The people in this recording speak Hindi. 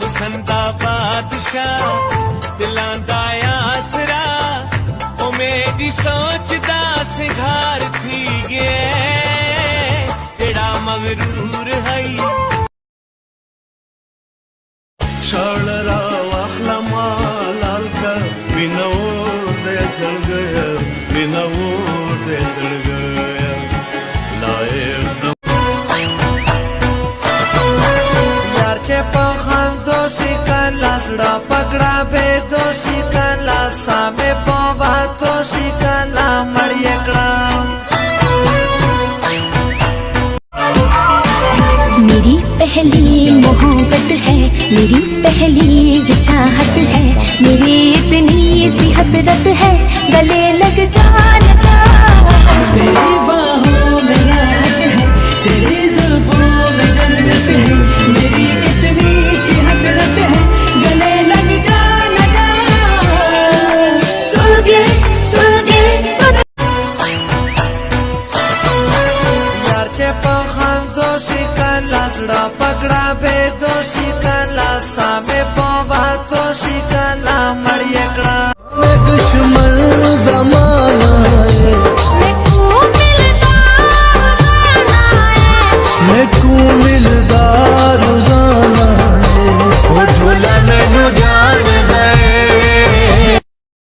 हुसनदा बादशाह दिलां दा आसरा ओ मेरी सोचदा सिंगार थी गए केड़ा मगरूर है शाळरा वाखलमा लालका बिनौर दे सळगया बिनौर दे सळगया लायक यार चे पखम दोषी कला सड़ा पकड़ा बे दोषी कला सामे पवा दोषी कला मरियकड़ा मेरी पहली मोहब्बत है मेरी पहली ये चाहत है मेरी इतनी सी हसरत है गले लग जा न जा तेरी बाहों में राहत है तेरी जुल्फों में जन्नत है मेरी इतनी सी हसरत है गले लग जा न जा सुलगे यार चे पखम दोषी कला सड़ा पकड़ा बे दोषी कला सामे